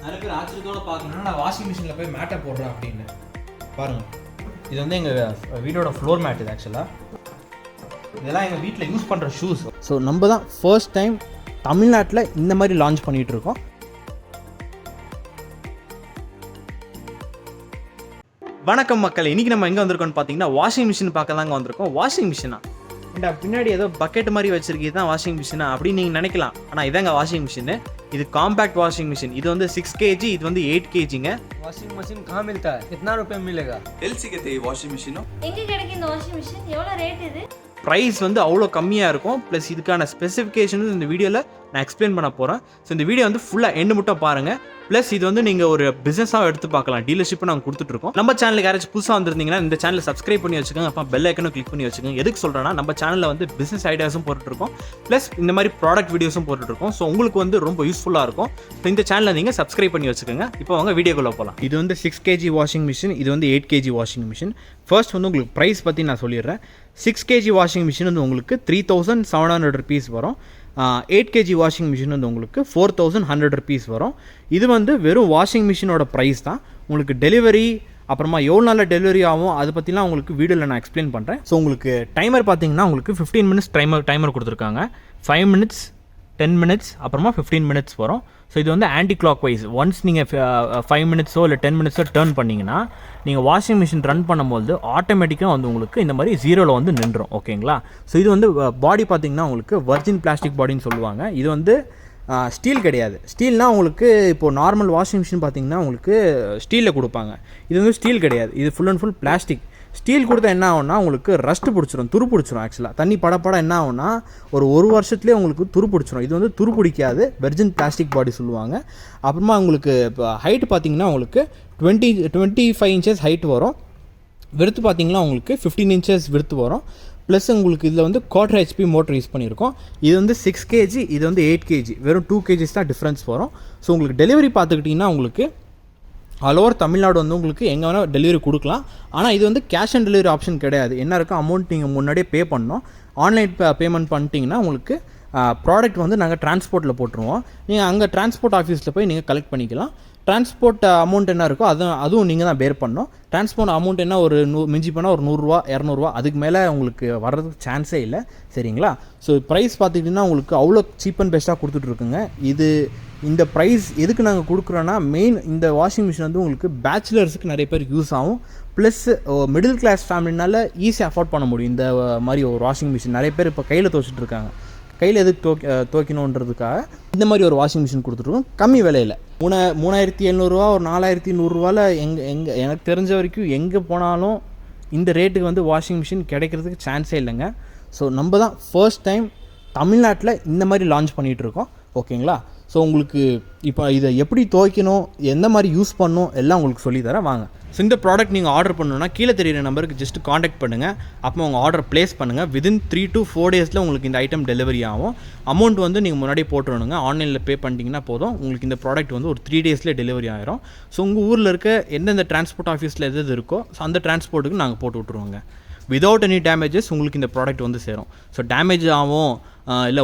நிறைய பேர் ஆச்சரியத்தோடு பார்க்கணுன்னா நான் வாஷிங் மிஷினில் போய் மேட்டை போடுறேன் அப்படின்னு பாருங்கள். இது வந்து எங்கள் வீட்டோட ஃப்ளோர் மேட். இது ஆக்சுவலாக இதெல்லாம் எங்கள் வீட்டில் யூஸ் பண்ணுற ஷூஸ். ஸோ நம்ம தான் ஃபர்ஸ்ட் டைம் தமிழ்நாட்டில் இந்த மாதிரி லான்ச் பண்ணிகிட்ருக்கோம். வணக்கம் மக்கள், இன்றைக்கி நம்ம எங்கே வந்திருக்கோம்னு பார்த்தீங்கன்னா வாஷிங் மிஷின் பார்க்க தாங்க வந்திருக்கோம். வாஷிங் மிஷினா ஏன்டா பின்னாடி ஏதோ பக்கெட் மாதிரி வச்சிருக்கீங்க தான் வாஷிங் மிஷினா அப்படின்னு நீங்கள் நினைக்கலாம். ஆனால் இதாங்க வாஷிங் மிஷின். இது காம்பேக்ட் வாஷிங் மிஷின். இது வந்து 6 kg, இது வந்து 8 kgங்க. வாஷிங் மிஷின் कहाँ मिलता है? कितना रुपए मिलेगा? एलसी के थे वाशिंग मशीन எங்க கிடைக்கும் இந்த வாஷிங் மிஷின்? எவ்வளவு ரேட் இது? ப்ரைஸ் வந்து அவ்வளோ கம்மியாக இருக்கும். ப்ளஸ் இதுக்கான ஸ்பெசிஃபிகேஷன்ஸ் இந்த வீடியோவில் நான் எக்ஸ்பிளைன் பண்ண போகிறேன். ஸோ இந்த வீடியோ வந்து ஃபுல்லாக எண்டு மட்டும் பாருங்கள். ப்ளஸ் இது வந்து நீங்கள் ஒரு பிஸ்னஸாக எடுத்து பார்க்கலாம். டீலர்ஷிப்பை நாங்கள் கொடுத்துட்ருக்கோம். நம்ம சேனலுக்கு யாராச்சும் புதுசாக வந்திருந்தீங்கன்னா இந்த சேனலை சப்ஸ்கிரைப் பண்ணி வச்சுக்கோங்க. அப்போ பெல் ஐக்கனும் கிளிக் பண்ணி வச்சுக்கோங்க. எதுக்கு சொல்கிறேன்னா நம்ம சேனலில் வந்து பிஸ்னஸ் ஐடியாஸும் போட்டுட்ருக்கோம், ப்ளஸ் இந்த மாதிரி ப்ராடக்ட் வீடியோஸும் போட்டுட்ருக்கோம். ஸோ உங்களுக்கு வந்து ரொம்ப யூஸ்ஃபுல்லாக இருக்கும். ஸோ இந்த சேனலை நீங்கள் சப்ஸ்கிரைப் பண்ணி வச்சுக்கோங்க. இப்போ அவங்க வீடியோக்குள்ளே போகலாம். இது வந்து 6 kg வாஷிங் மிஷின், இது வந்து 8 kg வாஷிங் மிஷின். ஃபர்ஸ்ட் வந்து உங்களுக்கு ப்ரைஸ் பற்றி நான் சொல்லிடுறேன். 6 kg வாஷிங் மிஷின் வந்து உங்களுக்கு 3700 rupees வரும். 8 kg வாஷிங் மிஷின் வந்து உங்களுக்கு 4100 rupees வரும். இது வந்து வெறும் வாஷிங் மிஷினோட ப்ரைஸ் தான். உங்களுக்கு டெலிவரி அப்புறமா எவ்வளோ நாளில் டெலிவரி ஆகும் அதை பற்றிலாம் உங்களுக்கு வீடியோவில் நான் எக்ஸ்பிளைன் பண்ணுறேன். ஸோ உங்களுக்கு டைமர் பார்த்தீங்கன்னா உங்களுக்கு 15 minutes டைமர் கொடுத்துருக்காங்க. 5 minutes, 10 minutes, அப்புறமா 15 minutes வரும். ஸோ இது வந்து ஆன்டி கிளாக் வைஸ். ஒன்ஸ் நீங்கள் 5 minutes இல்லை 10 minutes டர்ன் பண்ணிங்கன்னா நீங்கள் வாஷிங் மிஷின் ரன் பண்ணும்போது ஆட்டோமேட்டிக்காக வந்து உங்களுக்கு இந்த மாதிரி 0ல் வந்து நின்றுடும். ஓகேங்களா? ஸோ இது வந்து பாடி பார்த்தீங்கன்னா உங்களுக்கு வர்ஜின் பிளாஸ்டிக் பாடின்னு சொல்லுவாங்க. இது வந்து ஸ்டீல் கிடையாது. ஸ்டீல்னால் உங்களுக்கு இப்போது நார்மல் வாஷிங் மிஷின் பார்த்தீங்கன்னா உங்களுக்கு ஸ்டீலில் கொடுப்பாங்க. இது வந்து ஸ்டீல் கிடையாது. இது full and full plastic. Steel கொடுத்தா என்ன ஆகும்னா உங்களுக்கு ரஸ்ட் பிடிச்சிரும், துரு பிடிச்சிரும். ஆக்சுவலாக தண்ணி படப்பட என்ன ஆகும்னா ஒரு வருஷத்துலேயே உங்களுக்கு துரு பிடிச்சிரும். இது வந்து துரு பிடிக்காது, வெர்ஜின் பிளாஸ்டிக் பாடி சொல்லுவாங்க. அப்புறமா உங்களுக்கு இப்போ ஹைட் பார்த்தீங்கன்னா உங்களுக்கு 25 inches ஹைட் வரும். விருத்து பார்த்தீங்கன்னா உங்களுக்கு 15 inches விருத்து வரும். ப்ளஸ் உங்களுக்கு இதில் வந்து 1/4 HP மோட்டர் யூஸ் பண்ணியிருக்கோம். இது வந்து 6 kg, இது வந்து 8 kg. வெறும் 2 kg தான் டிஃப்ரென்ஸ் வரும். ஸோ உங்களுக்கு டெலிவரி பார்த்துக்கிட்டிங்கன்னா உங்களுக்கு ஆல் ஓவர் தமிழ்நாடு வந்து உங்களுக்கு எங்கே வேணால் டெலிவரி கொடுக்கலாம். ஆனால் இது வந்து கேஷ் ஆன் டெலிவரி ஆப்ஷன் கிடையாது. என்ன இருக்கும், அமௌண்ட் நீங்கள் முன்னாடியே பே பண்ணணும். ஆன்லைன் பேமெண்ட் பண்ணிட்டீங்கன்னா உங்களுக்கு ப்ராடக்ட் வந்து நாங்கள் டிரான்ஸ்போர்ட்டில் போட்டுருவோம். நீங்கள் அங்கே டிரான்ஸ்போர்ட் ஆஃபீஸில் போய் நீங்கள் கலெக்ட் பண்ணிக்கலாம். டிரான்ஸ்போர்ட் அமௌண்ட் என்ன இருக்கோ அதுவும் நீங்கள் தான் பேர் பண்ணணும். டிரான்ஸ்போர்ட் அமௌண்ட் என்ன ஒரு மிஞ்சி பண்ணால் ஒரு 100 ரூபா 200 ரூபா, அதுக்கு மேலே உங்களுக்கு வர்றதுக்கு சான்ஸே இல்லை. சரிங்களா? ஸோ ப்ரைஸ் பார்த்துக்கிட்டிங்கன்னா உங்களுக்கு அவ்வளோ சீப் அண்ட் பெஸ்ட்டாக கொடுத்துட்ருக்குங்க. இந்த ப்ரைஸ் எதுக்கு நாங்கள் கொடுக்குறோன்னா மெயின் இந்த வாஷிங் மிஷின் வந்து உங்களுக்கு பேச்சுலர்ஸுக்கு நிறைய பேர் யூஸ் ஆகும். ப்ளஸ் மிடில் கிளாஸ் ஃபேமிலினால ஈஸியாக அஃபோர்ட் பண்ண முடியும். இந்த மாதிரி ஒரு வாஷிங் மிஷின் நிறைய பேர் இப்போ கையில் துவைச்சிட்டு இருக்காங்க. கையில் எதுக்கு துவைக்கணுன்றதுக்காக இந்த மாதிரி ஒரு வாஷிங் மிஷின் கொடுத்துட்ருக்கோம் கம்மி விலையில். 3700 ரூபா, ஒரு 4100 ரூபாவில் எனக்கு தெரிஞ்ச வரைக்கும் எங்கே போனாலும் இந்த ரேட்டுக்கு வந்து வாஷிங் மிஷின் கிடைக்கிறதுக்கு சான்ஸே இல்லைங்க. ஸோ நம்ம தான் ஃபர்ஸ்ட் டைம் தமிழ்நாட்டில் இந்த மாதிரி லான்ச் பண்ணிகிட்ருக்கோம். ஓகேங்களா? ஸோ உங்களுக்கு இப்போ இதை எப்படி துவைக்கணும், எந்த மாதிரி யூஸ் பண்ணணும் எல்லாம் உங்களுக்கு சொல்லித்தரேன் வாங்க. ஸோ இந்த ப்ராடக்ட் நீங்கள் ஆர்டர் பண்ணணுன்னா கீழே தெரியிற நம்பருக்கு ஜஸ்ட் காண்டாக்ட் பண்ணுங்கள். அப்போ உங்கள் ஆர்டர் ப்ளேஸ் பண்ணுங்கள். வித்தின் 3 to 4 days உங்களுக்கு இந்த ஐட்டம் டெலிவரி ஆகும். அமௌண்ட் வந்து நீங்கள் முன்னாடியே போட்டுருணுங்க. ஆன்லைனில் பே பண்ணிட்டீங்கன்னா போதும். உங்களுக்கு இந்த ப்ராடக்ட் வந்து ஒரு 3 days டெலிவரி ஆயிரும். ஸோ உங்கள் ஊரில் இருக்க எந்தெந்த டிரான்ஸ்போர்ட் ஆஃபீஸில் எது இருக்கோ ஸோ அந்த டிரான்ஸ்போர்ட்டுக்கு நாங்கள் போட்டு விட்ருவோங்க. விதவுட் எனி டேமேஜஸ் உங்களுக்கு இந்த ப்ராடக்ட் வந்து சேரும். ஸோ டேமேஜ் ஆகும் இல்லை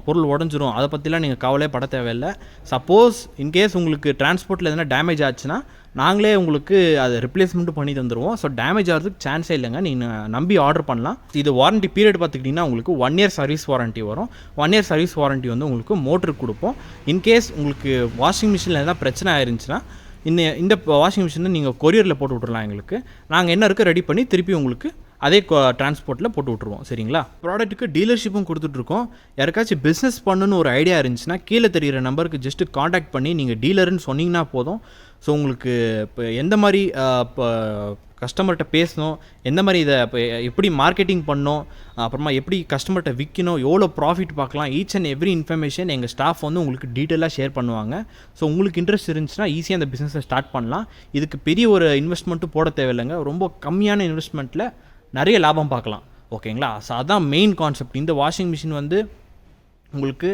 பொருள் உடஞ்சிரும் அதை பற்றிலாம் நீங்கள் கவலையே பட தேவையில்லை. சப்போஸ் இன்கேஸ் உங்களுக்கு டிரான்ஸ்போர்ட்டில் எதனா டேமேஜ் ஆச்சுன்னா நாங்களே உங்களுக்கு அதை ரிப்ளேஸ்மெண்ட்டும் பண்ணி தந்துடுவோம். ஸோ டேமேஜ் ஆகிறதுக்கு சான்ஸே இல்லைங்க. நீங்கள் நம்பி ஆர்டர் பண்ணலாம். இது வாரண்ட்டி பீரியட் பார்த்துக்கிட்டிங்கன்னா உங்களுக்கு 1 year சர்வீஸ் வாரண்ட்டி வரும். 1 year சர்வீஸ் வாரண்ட்டி வந்து உங்களுக்கு மோட்டருக்கு கொடுப்போம். இன்கேஸ் உங்களுக்கு வாஷிங் மிஷினில் எதனா பிரச்சனை ஆயிருந்துச்சுன்னா இந்த வாஷிங் மிஷினை நீங்கள் கொரியரில் போட்டு விட்றலாம். எங்களுக்கு நாங்கள் என்ன இருக்கோ ரெடி பண்ணி திருப்பி உங்களுக்கு அதே டிரான்ஸ்போர்ட்டில் போட்டு விட்ருவோம். சரிங்களா? ப்ராடக்ட்டுக்கு டீலர்ஷிப்பும் கொடுத்துட்ருக்கோம். யாருக்காச்சும் பிஸ்னஸ் பண்ணணுன்னு ஒரு ஐடியா இருந்துச்சுன்னா கீழே தெரிகிற நம்பருக்கு ஜஸ்ட்டு காண்டாக்ட் பண்ணி நீங்கள் டீலர்னு சொன்னீங்கன்னா போதும். ஸோ உங்களுக்கு இப்போ எந்த மாதிரி இப்போ கஸ்டமர்கிட்ட பேசணும், எந்த மாதிரி இதை இப்போ எப்படி மார்க்கெட்டிங் பண்ணணும், அப்புறமா எப்படி கஸ்டமர்கிட்ட விற்கணும், எவ்வளோ ப்ராஃபிட் பார்க்கலாம், ஈச் அண்ட் எவ்ரி இன்ஃபர்மேஷன் எங்கள் ஸ்டாஃப் வந்து உங்களுக்கு டீட்டெயிலாக ஷேர் பண்ணுவாங்க. ஸோ உங்களுக்கு இன்ட்ரெஸ்ட் இருந்துச்சுன்னா ஈஸியாக அந்த பிஸ்னஸை ஸ்டார்ட் பண்ணலாம். இதுக்கு பெரிய ஒரு இன்வெஸ்ட்மெண்ட்டும் போட தேவையில்லைங்க. ரொம்ப கம்மியான இன்வெஸ்ட்மெண்ட்டில் நிறைய லாபம் பார்க்கலாம். ஓகேங்களா? ஸோ அதான் மெயின் கான்செப்ட். இந்த வாஷிங் மிஷின் வந்து உங்களுக்கு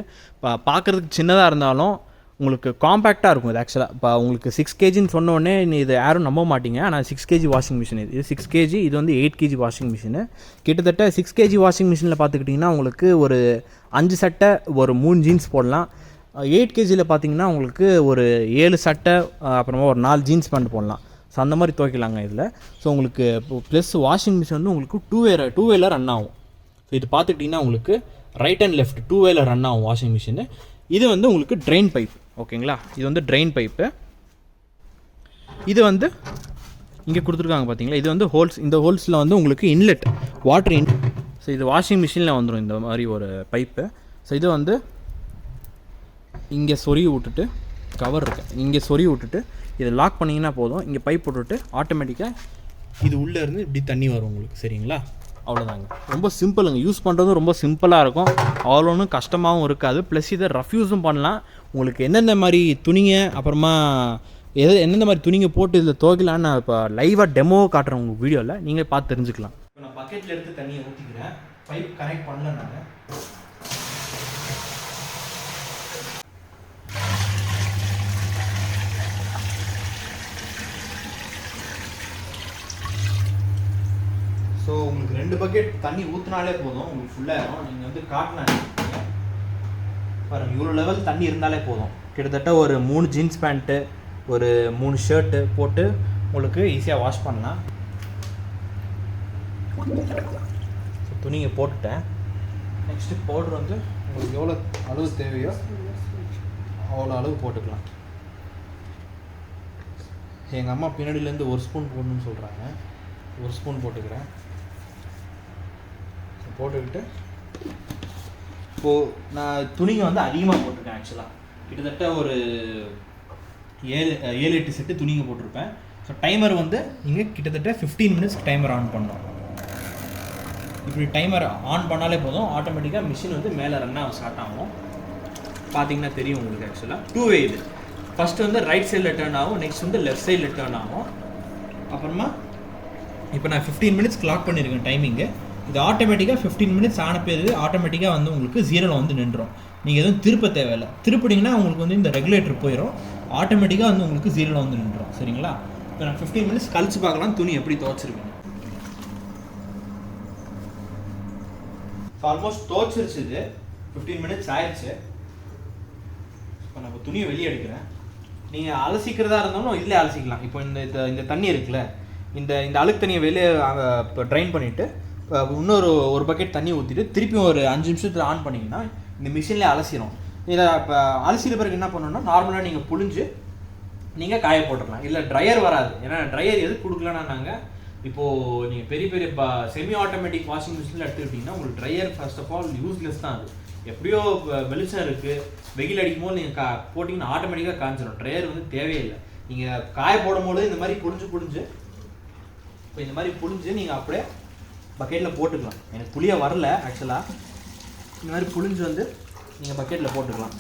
பார்க்குறதுக்கு சின்னதாக இருந்தாலும் உங்களுக்கு காம்பேக்டாக இருக்கும். இது ஆக்சுவலாக இப்போ உங்களுக்கு 6 kgன்னு சொன்னோடனே இது யாரும் நம்ப மாட்டீங்க. ஆனால் 6 kg வாஷிங் மிஷின் இது 6 kg, இது வந்து 8 kg வாஷிங் மிஷினு. கிட்டத்தட்ட 6 kg வாஷிங் மிஷினில் பார்த்துக்கிட்டிங்கன்னா உங்களுக்கு ஒரு 5 சட்டை ஒரு 3 ஜீன்ஸ் போடலாம். 8 கேஜியில் பார்த்தீங்கன்னா உங்களுக்கு ஒரு 7 சட்டை அப்புறமா ஒரு 4 ஜீன்ஸ் பேண்ட் போடலாம். ஸோ அந்த மாதிரி துவைக்கலாங்க இதில். ஸோ உங்களுக்கு ப்ளஸ் வாஷிங் மிஷின் வந்து உங்களுக்கு டூ வேல ரன் ஆகும். ஸோ இது பார்த்துக்கிட்டிங்கன்னா உங்களுக்கு ரைட் அண்ட் லெஃப்ட் 2 வேல ரன் ஆகும் வாஷிங் மிஷினு. இது வந்து உங்களுக்கு ட்ரெயின் பைப், ஓகேங்களா? இது வந்து ட்ரெயின் பைப்பு. இது வந்து இங்கே கொடுத்துருக்காங்க பார்த்தீங்களா, இது வந்து ஹோல்ஸ். இந்த ஹோல்ஸில் வந்து உங்களுக்கு இன்லெட் வாட்டர் ஸோ இது வாஷிங் மிஷினில் வந்துடும் இந்த மாதிரி ஒரு பைப்பு. ஸோ இது வந்து இங்கே சொருகி விட்டுட்டு கவர் இருக்குது, இங்கே சொருகி விட்டுட்டு இதை லாக் பண்ணிங்கன்னா போதும். இங்கே பைப் போட்டுவிட்டு ஆட்டோமேட்டிக்காக இது உள்ளே இருந்து இப்படி தண்ணி வரும் உங்களுக்கு. சரிங்களா? அவ்வளோதாங்க. ரொம்ப சிம்பிளுங்க. யூஸ் பண்ணுறதும் ரொம்ப சிம்பிளாக இருக்கும், அவ்வளோ ஒன்றும் கஷ்டமாகவும் இருக்காது. ப்ளஸ் இதை ரஃப் யூஸும் பண்ணலாம். உங்களுக்கு எந்தெந்த மாதிரி துணிங்க அப்புறமா எந்தெந்த மாதிரி துணிங்க போட்டு இதில் துவைக்கலான்னு நான் இப்போ லைவாக டெமோ காட்டுறேன் உங்கள் வீடியோவில், நீங்கள் பார்த்து தெரிஞ்சுக்கலாம். இப்போ நான் பக்கெட்டில் எடுத்து தண்ணியை ஊற்றிக்கிறேன். பைப் கனெக்ட் பண்ணல நான். ஸோ உங்களுக்கு 2 பக்கெட் தண்ணி ஊற்றினாலே போதும், உங்களுக்கு ஃபுல்லாகிடும். நீங்கள் வந்து காட்டினாங்க பாருங்கள், இவ்வளோ லெவல் தண்ணி இருந்தாலே போதும். கிட்டத்தட்ட ஒரு 3 ஜீன்ஸ் பேண்ட்டு ஒரு 3 ஷர்ட்டு போட்டு உங்களுக்கு ஈஸியாக வாஷ் பண்ணலாம். துணியை போட்டுட்டேன். நெக்ஸ்ட்டு பவுடர் வந்து உங்களுக்கு எவ்வளோ அளவு தேவையோ அவ்வளோ அளவு போட்டுக்கலாம். எங்கள் அம்மா பின்னாடியிலேருந்து 1 ஸ்பூன் போடணும்னு சொல்கிறாங்க. 1 ஸ்பூன் போட்டுக்கிறேன். போட்டுக்கிட்டு இப்போது நான் துணிங்க வந்து அதிகமாக போட்டிருக்கேன். ஆக்சுவலாக கிட்டத்தட்ட ஒரு 7-8 செட்டு துணிங்க போட்டிருப்பேன். ஸோ டைமர் வந்து இங்கே கிட்டத்தட்ட 15 மினிட்ஸ் டைமர் ஆன் பண்ணோம். இப்படி டைமர் ஆன் பண்ணாலே போதும், ஆட்டோமேட்டிக்காக மிஷின் வந்து மேலே ரன் ஆக ஸ்டார்ட் ஆகும். பார்த்தீங்கன்னா தெரியும் உங்களுக்கு. ஆக்சுவலாக 2 வே இது. ஃபஸ்ட்டு வந்து ரைட் சைடில் டேர்ன் ஆகும், நெக்ஸ்ட் வந்து லெஃப்ட் சைடில் டேர்ன் ஆகும். அப்புறமா இப்போ நான் 15 மினிட்ஸ்க்கு லாக் பண்ணியிருக்கேன் டைமிங்கு. இது ஆட்டோமேட்டிக்காக 15 மினிட்ஸ் ஆன பேர் ஆட்டோமேட்டிக்காக வந்து உங்களுக்கு 0ல் வந்து நின்றுடும். நீங்கள் எதுவும் திருப்ப தேவையில்லை. திருப்பிட்டிங்கன்னா உங்களுக்கு வந்து இந்த ரெகுலேட்டர் போயிடும், ஆட்டோமேட்டிக்காக வந்து உங்களுக்கு 0ல் வந்து நின்றுடும். சரிங்களா? இப்போ நான் 15 மினிட்ஸ் கழிச்சு பார்க்கலாம் துணி எப்படி துவைச்சிருக்கேன். ஆல்மோஸ்ட் துவைச்சிருச்சு. இது 15 மினிட்ஸ் ஆயிடுச்சு. இப்போ நான் இப்போ துணியை வெளியே எடுக்கிறேன். நீங்கள் அலசிக்கிறதா இருந்தாலும் இதில் அலசிக்கலாம். இப்போ இந்த தண்ணி இருக்குல்ல, இந்த அழுக்கு தண்ணியை வெளியே இப்போ ட்ரைன் பண்ணிவிட்டு இன்னொரு ஒரு பக்கெட் தண்ணி ஊற்றிட்டு திருப்பியும் ஒரு 5 நிமிஷத்தில் ஆன் பண்ணிங்கன்னா இந்த மிஷின்லேயே அலசிடும். இதை இப்போ அலசின பிறகு என்ன பண்ணணும்னா நார்மலாக நீங்கள் புழிஞ்சு நீங்கள் காய போட்டுடலாம். இல்லை ட்ரையர் வராது. ஏன்னா ட்ரையர் எது கொடுக்கலன்னா நாங்கள் இப்போது நீங்கள் பெரிய செமி ஆட்டோமேட்டிக் வாஷிங் மிஷினில் எடுத்துக்கிட்டிங்கன்னா உங்களுக்கு dryer first of all useless தான். அது எப்படியோ வெளிச்சம் இருக்குது, வெயில் அடிக்கும் போது நீங்கள் போட்டிங்கன்னா ஆட்டோமேட்டிக்காக காய்ச்சிடும். ட்ரையர் வந்து தேவையில்லை. நீங்கள் காய போடும்போது இந்த மாதிரி புழிஞ்சு இப்போ இந்த மாதிரி புழிஞ்சு நீங்கள் அப்படியே பக்கெட்டில் போட்டுக்கலாம். எனக்கு புளிய வரல ஆக்சுவலாக. இந்த மாதிரி புழிஞ்சு வந்து நீங்கள் பக்கெட்டில் போட்டுக்கலாம்.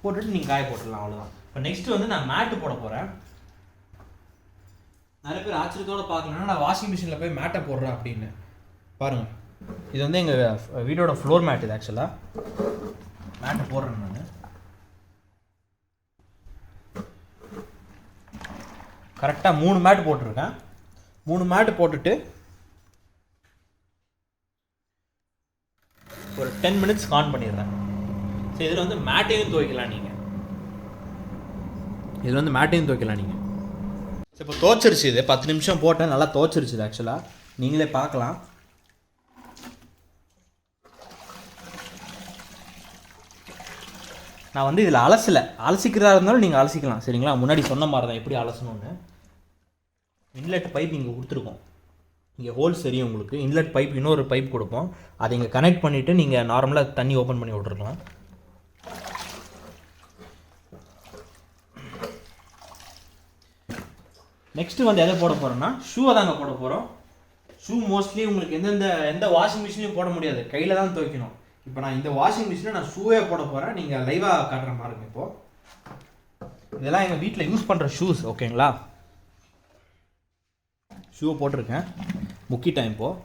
போட்டுட்டு நீங்கள் காய போட்டுடலாம். அவ்வளோதான். இப்போ நெக்ஸ்ட்டு வந்து நான் மேட்டு போட போகிறேன். நிறைய பேர் ஆச்சரியத்தோடு பார்க்கலன்னா நான் வாஷிங் மிஷினில் போய் மேட்டை போடுறேன் அப்படின்னு. பாருங்கள், இது வந்து எங்கள் வீடோட ஃப்ளோர் மேட். இது ஆக்சுவலாக மேட்டை போடுறேன் நான். கரெக்டாக 3 மேட்டு போட்டிருக்கேன். 3 மேட்டு போட்டுட்டு ஒரு 10 மினிட்ஸ் ஆன் பண்ணிடுறேன். ஸோ இதில் வந்து மேட்டையும் துவைக்கலாம் நீங்கள். ஸோ இப்போ துவைச்சிருச்சு. இது 10 நிமிஷம் போட்டேன், நல்லா துவைச்சிருச்சு. ஆக்சுவலாக நீங்களே பார்க்கலாம். நான் வந்து இதில் அலசிக்கிறதா இருந்தாலும் நீங்கள் அலசிக்கலாம். சரிங்களா? முன்னாடி சொன்ன மாதிரி தான் எப்படி அலசணும்னு. இன்லெட் பைப் இங்கே கொடுத்துருக்கோம். இங்கே ஹோல்ஸ் தெரியும் உங்களுக்கு. இன்லெட் பைப் இன்னொரு பைப் கொடுப்போம். அதை இங்கே கனெக்ட் பண்ணிவிட்டு நீங்கள் நார்மலாக தண்ணி ஓப்பன் பண்ணி விட்ருக்கலாம். நெக்ஸ்ட்டு வந்து எதை போட போகிறோன்னா ஷூவை தாங்க போட போகிறோம். ஷூ மோஸ்ட்லி உங்களுக்கு எந்த வாஷிங் மிஷினையும் போட முடியாது, கையில் தான் துவைக்கணும். இப்போ நான் இந்த வாஷிங் மிஷினில் நான் ஷூவே போட போகிறேன். நீங்கள் லைவாக காட்டுற பாருங்க. இப்போது இதெல்லாம் எங்கள் வீட்டில் யூஸ் பண்ணுற ஷூஸ். ஓகேங்களா? ஷூவை போட்டிருக்கேன், முக்கிட்டேன். இப்போது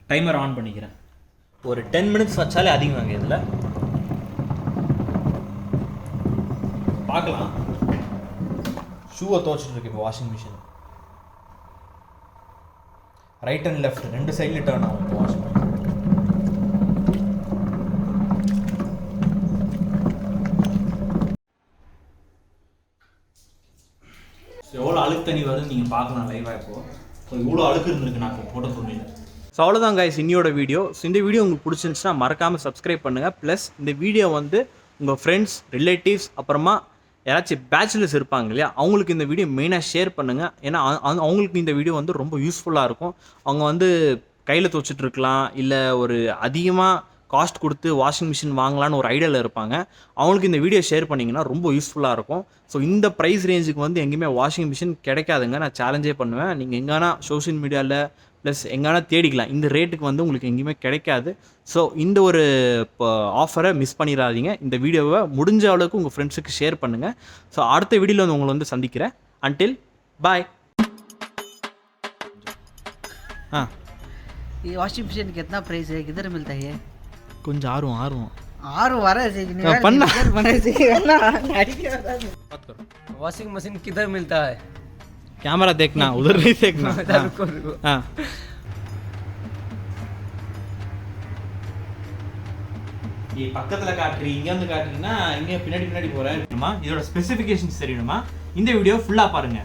டைமர் ஆன் பண்ணிக்கிறேன். ஒரு 10 மினிட்ஸ் வச்சாலே அதிகமாங்க. இதில் பார்க்கலாம். ஷூவை துவைச்சிட்டு இருக்கு இப்போ washing machine. Right and left 2 சைடில் டர்ன் ஆகும் இப்போ வாஷிங் மிஷின். ஸோ எவ்வளோ அழுக்கு தண்ணி வருதுன்னு நீங்கள் பார்க்கலாம் லைவாக இப்போது. ஸோ இவ்வளோ அழுக்கு இருந்திருக்கு நான் இப்போ போட்ட துணியில். ஸோ அவ்வளோதான் கைஸ் இன்னியோட வீடியோ. ஸோ இந்த வீடியோ உங்களுக்கு பிடிச்சிருந்துச்சுன்னா மறக்காமல் சப்ஸ்கிரைப் பண்ணுங்கள். ப்ளஸ் இந்த வீடியோ வந்து உங்கள் ஃப்ரெண்ட்ஸ், ரிலேட்டிவ்ஸ், அப்புறமா யாராச்சும் பேச்சுலர்ஸ் இருப்பாங்க இல்லையா, அவங்களுக்கு இந்த வீடியோ மெயினாக ஷேர் பண்ணுங்கள். ஏன்னா அவங்களுக்கு இந்த வீடியோ வந்து ரொம்ப யூஸ்ஃபுல்லாக இருக்கும். அவங்க வந்து கையில் துவச்சிட்டு இருக்கலாம், இல்லை ஒரு அதிகமாக காஸ்ட் கொடுத்து வாஷிங் மிஷின் வாங்கலான்னு ஒரு ஐடியாவில் இருப்பாங்க. அவங்களுக்கு இந்த வீடியோ ஷேர் பண்ணிங்கன்னா ரொம்ப யூஸ்ஃபுல்லாக இருக்கும். ஸோ இந்த ப்ரைஸ் ரேஞ்சுக்கு வந்து எங்கேயுமே வாஷிங் மிஷின் கிடைக்காதுங்க. நான் சேலஞ்சே பண்ணுவேன். நீங்கள் எங்கன்னா சோஷியல் மீடியாவில் ப்ளஸ் எங்கன்னா தேடிக்கலாம். இந்த ரேட்டுக்கு வந்து உங்களுக்கு எங்கேயுமே கிடைக்காது. ஸோ இந்த ஒரு ஆஃபரை மிஸ் பண்ணிடாதீங்க. இந்த வீடியோவை முடிஞ்ச அளவுக்கு உங்கள் ஃப்ரெண்ட்ஸுக்கு ஷேர் பண்ணுங்கள். ஸோ அடுத்த வீடியோவில் வந்து உங்களை வந்து சந்திக்கிறேன். அன்டில் பாய். ये वॉशिंग मशीन कितना प्राइस है, किधर मिलता है? கொஞ்சம் ஆர்வம் आर वरा से पन्ना। बना से ना वॉशिंग मशीन किधर मिलता है? कैमरा देखना, उधर नहीं देखना. रुको रुको. हाँ ये பக்கத்துல காட்டுறீ, இங்க வந்து காட்டுறீங்கன்னா இங்க பின்னாடி போறேன். இதோட ஸ்பெசிஃபிகேஷன்ஸ் தெரியணுமா? இந்த வீடியோ ஃபுல்லா பாருங்க.